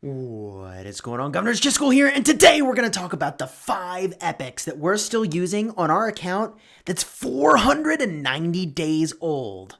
What is going on, Governors? Chisgule here, and today we're going to talk about the 5 epics that we're still using on our account that's 490 days old.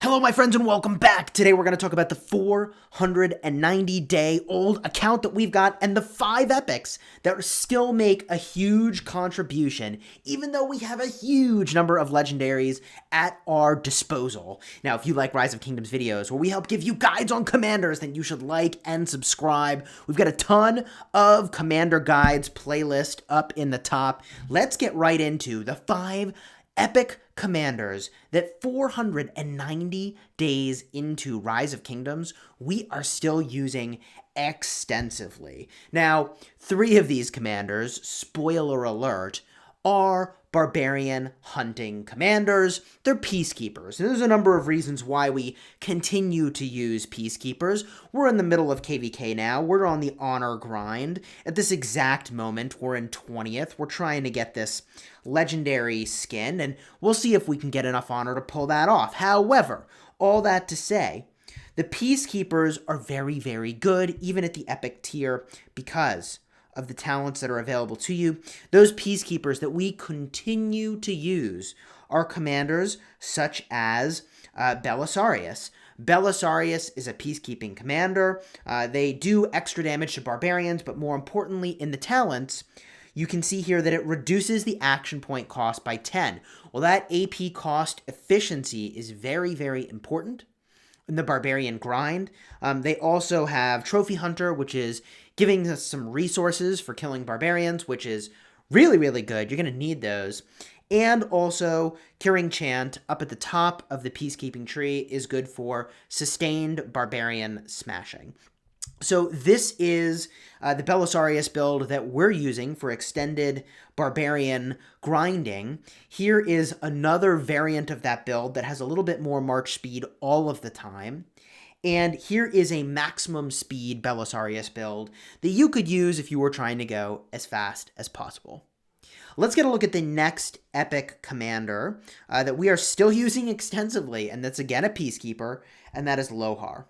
Hello, my friends, and welcome back. Today we're going to talk about the 490-day-old account that we've got and the 5 epics that still make a huge contribution, even though we have a huge number of legendaries at our disposal. Now, if you like Rise of Kingdoms videos where we help give you guides on commanders, then you should like and subscribe. We've got a ton of commander guides playlist up in the top. Let's get right into the 5 epic commanders that 490 days into Rise of Kingdoms, we are still using extensively. Now, 3 of these commanders, spoiler alert, are barbarian hunting commanders. They're peacekeepers. And there's a number of reasons why we continue to use peacekeepers. We're in the middle of KVK now. We're on the honor grind. At this exact moment, we're in 20th. We're trying to get this legendary skin, and we'll see if we can get enough honor to pull that off. However, all that to say, the peacekeepers are very, very good, even at the epic tier, because of the talents that are available to you. Those peacekeepers that we continue to use are commanders such as Belisarius. Belisarius is a peacekeeping commander. They do extra damage to barbarians, but more importantly, in the talents, you can see here that it reduces the action point cost by 10. Well, that AP cost efficiency is very, very important in the barbarian grind. They also have Trophy Hunter, which is giving us some resources for killing barbarians, which is really, really good. You're going to need those. And also, Curing Chant up at the top of the peacekeeping tree is good for sustained barbarian smashing. So this is the Belisarius build that we're using for extended barbarian grinding. Here is another variant of that build that has a little bit more march speed all of the time. And here is a maximum speed Belisarius build that you could use if you were trying to go as fast as possible. Let's get a look at the next epic commander that we are still using extensively, and that's again a peacekeeper, and that is Lohar.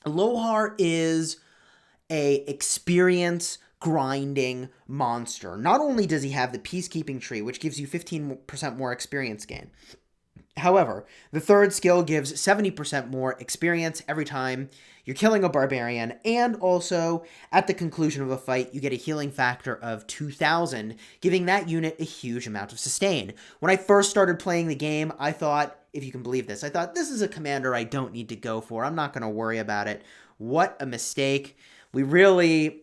Lohar is a experience grinding monster. Not only does he have the peacekeeping tree, which gives you 15% more experience gain. However, the 3rd skill gives 70% more experience every time you're killing a barbarian, and also at the conclusion of a fight, you get a healing factor of 2,000, giving that unit a huge amount of sustain. When I first started playing the game, I thought, if you can believe this, I thought, this is a commander I don't need to go for. I'm not going to worry about it. What a mistake. We really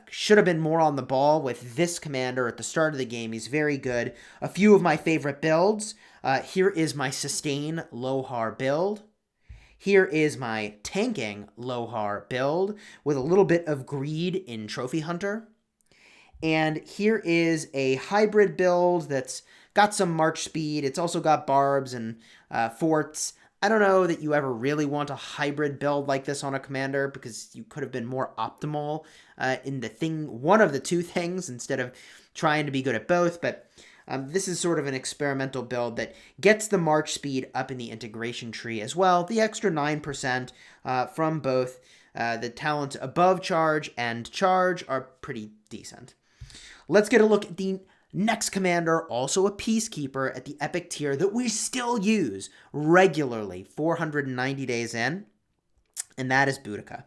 should have been more on the ball with this commander at the start of the game. He's very good. A few of my favorite builds. Here is my sustain Lohar build. Here is my tanking Lohar build with a little bit of greed in Trophy Hunter. And here is a hybrid build that's got some march speed. It's also got barbs and forts. I don't know that you ever really want a hybrid build like this on a commander, because you could have been more optimal in one of the 2 things instead of trying to be good at both. But this is sort of an experimental build that gets the march speed up in the integration tree as well. The extra 9% from both the talents above charge and charge are pretty decent. Let's get a look at the next commander, also a peacekeeper at the epic tier that we still use regularly 490 days in, and that is Boudicca.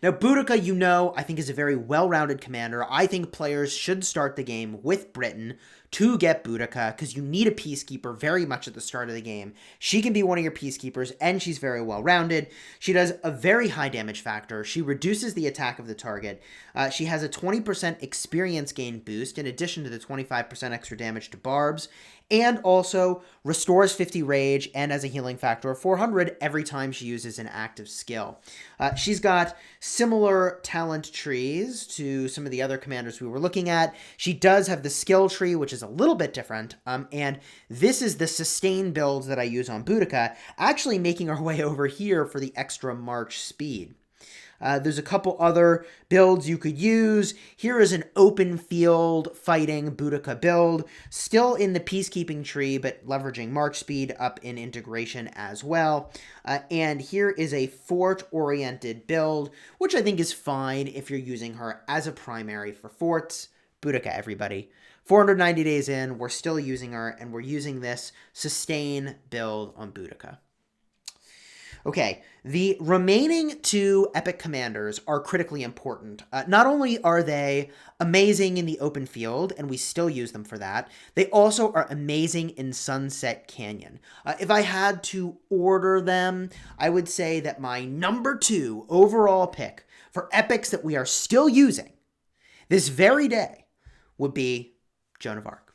Now, Boudicca, I think is a very well-rounded commander. I think players should start the game with Britain to get Boudicca, because you need a peacekeeper very much at the start of the game. She can be one of your peacekeepers, and she's very well-rounded. She does a very high damage factor. She reduces the attack of the target. She has a 20% experience gain boost in addition to the 25% extra damage to barbs, and also restores 50 rage and has a healing factor of 400 every time she uses an active skill. She's got similar talent trees to some of the other commanders we were looking at. She does have the skill tree, which is a little bit different, and this is the sustain builds that I use on Boudicca, actually making our way over here for the extra march speed. There's a couple other builds you could use. Here is an open field fighting Boudicca build, still in the peacekeeping tree, but leveraging march speed up in integration as well. And here is a fort-oriented build, which I think is fine if you're using her as a primary for forts. Boudicca, everybody. 490 days in, we're still using her, and we're using this sustain build on Boudicca. Okay, the remaining 2 epic commanders are critically important. Not only are they amazing in the open field, and we still use them for that, they also are amazing in Sunset Canyon. If I had to order them, I would say that my number 2 overall pick for epics that we are still using this very day would be Joan of Arc.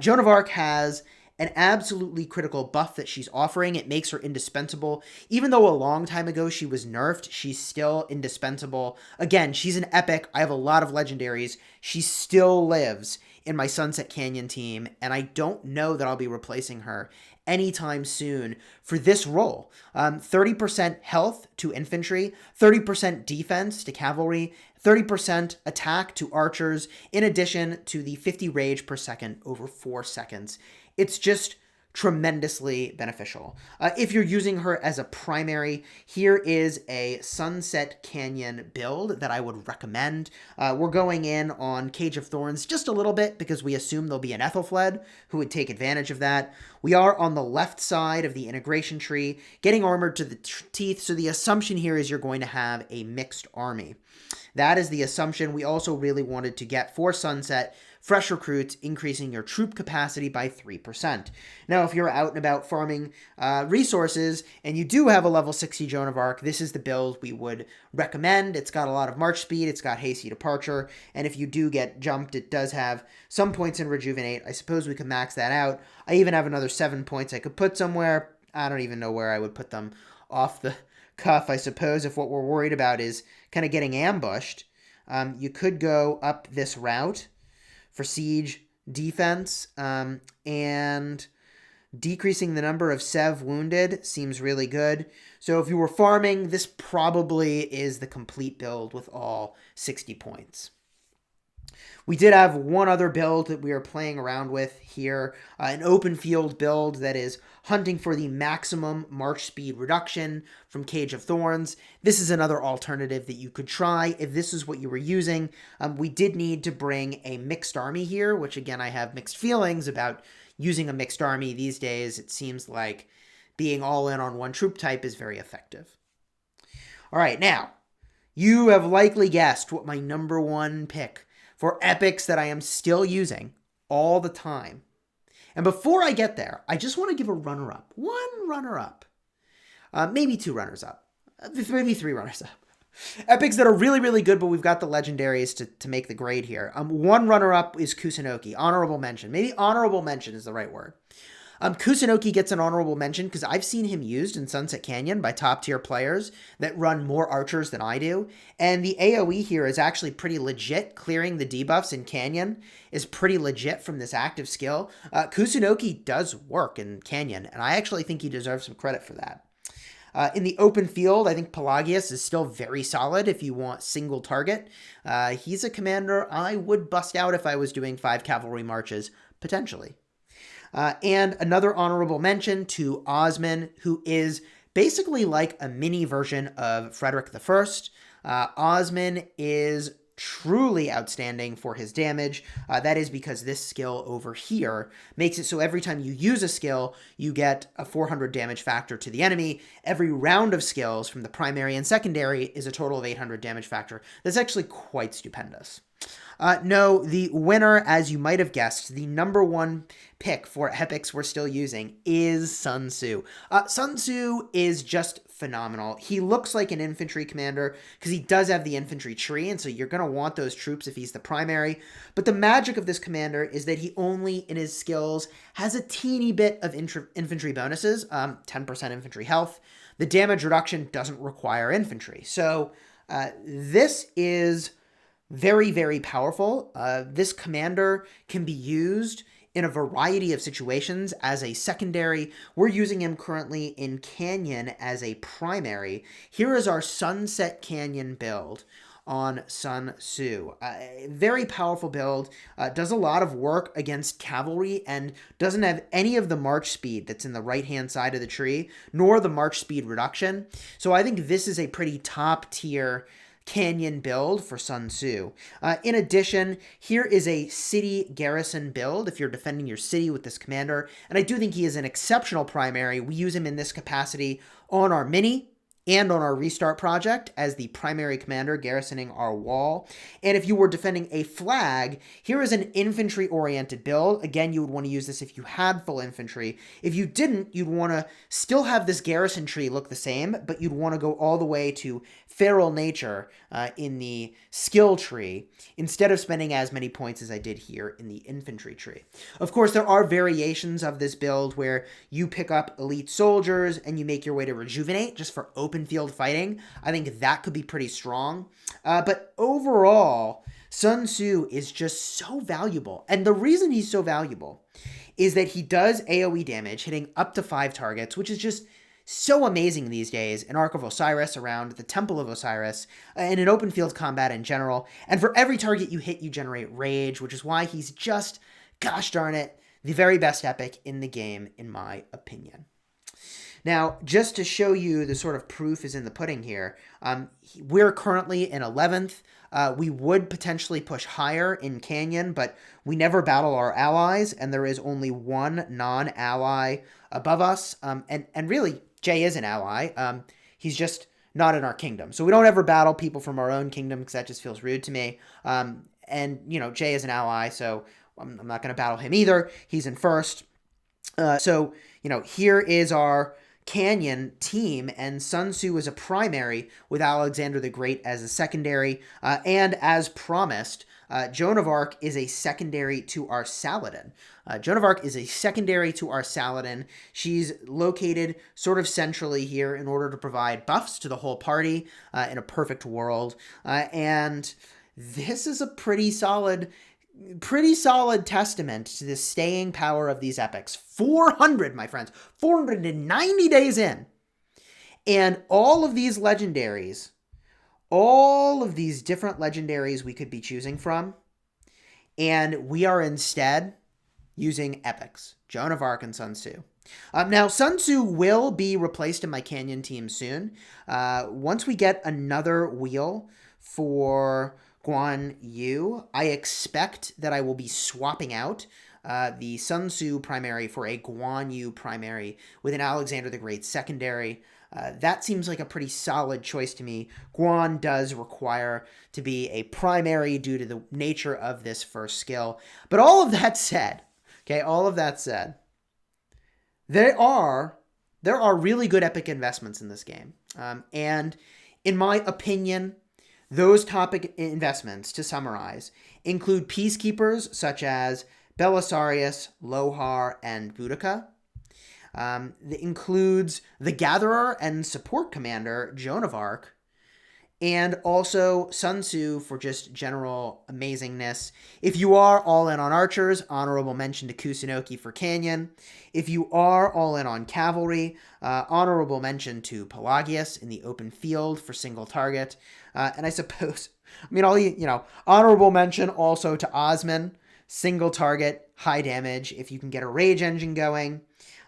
Joan of Arc has an absolutely critical buff that she's offering. It makes her indispensable. Even though a long time ago she was nerfed, she's still indispensable. Again, she's an epic. I have a lot of legendaries. She still lives in my Sunset Canyon team, and I don't know that I'll be replacing her anytime soon for this role. 30% health to infantry, 30% defense to cavalry, 30% attack to archers, in addition to the 50 rage per second over 4 seconds. It's just tremendously beneficial. If you're using her as a primary, here is a Sunset Canyon build that I would recommend. We're going in on Cage of Thorns just a little bit because we assume there'll be an Ethelfled who would take advantage of that. We are on the left side of the integration tree, getting armored to the teeth, so the assumption here is you're going to have a mixed army. That is the assumption. We also really wanted to get for Sunset fresh recruits, increasing your troop capacity by 3%. Now, if you're out and about farming resources and you do have a level 60 Joan of Arc, this is the build we would recommend. It's got a lot of march speed, it's got hasty departure, and if you do get jumped, it does have some points in rejuvenate. I suppose we could max that out. I even have another 7 points I could put somewhere. I don't even know where I would put them off the cuff. I suppose if what we're worried about is kind of getting ambushed, you could go up this route for siege defense, and decreasing the number of Sev wounded seems really good. So if you were farming, this probably is the complete build with all 60 points. We did have one other build that we are playing around with here, an open field build that is hunting for the maximum march speed reduction from Cage of Thorns. This is another alternative that you could try if this is what you were using. We did need to bring a mixed army here, which again, I have mixed feelings about using a mixed army these days. It seems like being all in on one troop type is very effective. All right, now, you have likely guessed what my number 1 pick for epics that I am still using all the time. And before I get there, I just want to give a runner-up. One runner-up. Maybe 2 runners-up. Maybe 3 runners-up. Epics that are really, really good, but we've got the legendaries to make the grade here. One runner-up is Kusunoki. Honorable mention. Maybe honorable mention is the right word. Kusunoki gets an honorable mention because I've seen him used in Sunset Canyon by top-tier players that run more archers than I do. And the AoE here is actually pretty legit. Clearing the debuffs in Canyon is pretty legit from this active skill. Kusunoki does work in Canyon, and I actually think he deserves some credit for that. In the open field, I think Pelagius is still very solid if you want single target. He's a commander I would bust out if I was doing 5 cavalry marches, potentially. And another honorable mention to Osman, who is basically like a mini version of Frederick I. Osman is truly outstanding for his damage. That is because this skill over here makes it so every time you use a skill, you get a 400 damage factor to the enemy. Every round of skills from the primary and secondary is a total of 800 damage factor. That's actually quite stupendous. No, the winner, as you might have guessed, the number 1 pick for epics we're still using is Sun Tzu. Sun Tzu is just phenomenal. He looks like an infantry commander because he does have the infantry tree, and so you're going to want those troops if he's the primary. But the magic of this commander is that he only, in his skills, has a teeny bit of infantry bonuses, 10% infantry health. The damage reduction doesn't require infantry. So this is very, very powerful. This commander can be used in a variety of situations as a secondary. We're using him currently in Canyon as a primary. Here is our Sunset Canyon build on Sun Tzu. Very powerful build, does a lot of work against cavalry and doesn't have any of the march speed that's in the right-hand side of the tree, nor the march speed reduction. So I think this is a pretty top-tier Canyon build for Sun Tzu. In addition, here is a city garrison build if you're defending your city with this commander, and I do think he is an exceptional primary. We use him in this capacity on our mini and on our restart project as the primary commander garrisoning our wall. And if you were defending a flag, here is an infantry-oriented build. Again, you would want to use this if you had full infantry. If you didn't, you'd want to still have this garrison tree look the same, but you'd want to go all the way to feral nature in the skill tree instead of spending as many points as I did here in the infantry tree. Of course, there are variations of this build where you pick up elite soldiers and you make your way to rejuvenate just for open field fighting. I think that could be pretty strong. But overall, Sun Tzu is just so valuable. And the reason he's so valuable is that he does AoE damage, hitting up to 5 targets, which is just so amazing these days in Ark of Osiris, around the Temple of Osiris, and in open field combat in general. And for every target you hit, you generate rage, which is why he's just, gosh darn it, the very best epic in the game, in my opinion. Now, just to show you the sort of proof is in the pudding here, we're currently in 11th. We would potentially push higher in Canyon, but we never battle our allies, and there is only one non-ally above us. And really, Jay is an ally. He's just not in our kingdom. So we don't ever battle people from our own kingdom because that just feels rude to me. And, you know, Jay is an ally, so I'm not going to battle him either. He's in first. So, you know, here is our Canyon team, and Sun Tzu is a primary with Alexander the Great as a secondary, and as promised, Joan of Arc is a secondary to our Saladin. Joan of Arc is a secondary to our Saladin. She's located sort of centrally here in order to provide buffs to the whole party in a perfect world, and this is a pretty solid testament to the staying power of these epics. 400, my friends, 490 days in. And all of these legendaries, all of these different legendaries we could be choosing from, and we are instead using epics, Joan of Arc and Sun Tzu. Now, Sun Tzu will be replaced in my Canyon team soon. Once we get another wheel for Guan Yu, I expect that I will be swapping out the Sun Tzu primary for a Guan Yu primary with an Alexander the Great secondary. That seems like a pretty solid choice to me. Guan does require to be a primary due to the nature of this first skill. But all of that said, there are really good epic investments in this game. And in my opinion, those topic investments, to summarize, include peacekeepers such as Belisarius, Lohar, and Boudicca. That includes the Gatherer and support commander, Joan of Arc, and also Sun Tzu for just general amazingness. If you are all in on archers, honorable mention to Kusunoki for Canyon. If you are all in on cavalry, honorable mention to Pelagius in the open field for single target. And I suppose, honorable mention also to Osman, single target, high damage, if you can get a rage engine going.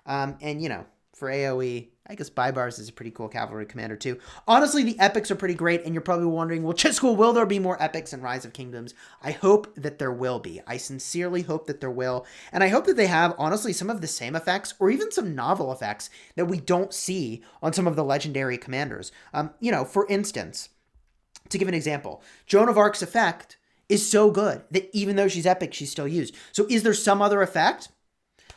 And, for AoE, I guess Baibars is a pretty cool cavalry commander too. Honestly, the epics are pretty great, and you're probably wondering, well, Chisgule, will there be more epics in Rise of Kingdoms? I hope that there will be. I sincerely hope that there will. And I hope that they have, honestly, some of the same effects, or even some novel effects that we don't see on some of the legendary commanders. For instance, to give an example, Joan of Arc's effect is so good that even though she's epic, she's still used. So is there some other effect?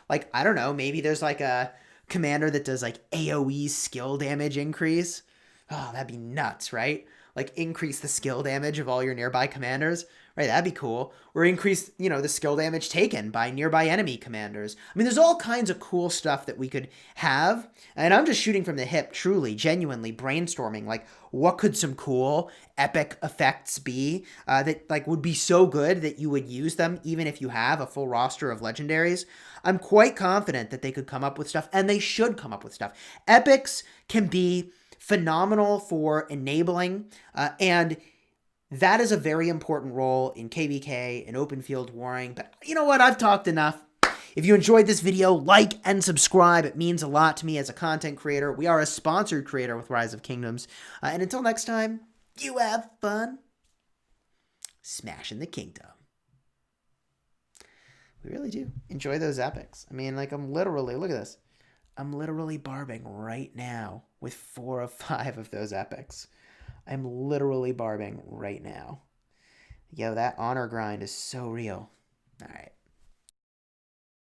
Like, I don't know, maybe there's like a commander that does like AoE skill damage increase. Oh, that'd be nuts, right? Like increase the skill damage of all your nearby commanders. Right, that'd be cool. Or increase, the skill damage taken by nearby enemy commanders. I mean, there's all kinds of cool stuff that we could have. And I'm just shooting from the hip, truly, genuinely brainstorming. Like, what could some cool, epic effects be that, like, would be so good that you would use them even if you have a full roster of legendaries? I'm quite confident that they could come up with stuff, and they should come up with stuff. Epics can be phenomenal for enabling, and that is a very important role in KVK and open field warring. But you know what? I've talked enough. If you enjoyed this video, like and subscribe. It means a lot to me as a content creator. We are a sponsored creator with Rise of Kingdoms. And until next time, you have fun smashing the kingdom. We really do enjoy those epics. I mean, like, look at this. I'm literally barbing right now with 4 of 5 of those epics. I'm literally barbing right now. Yo, that honor grind is so real. All right.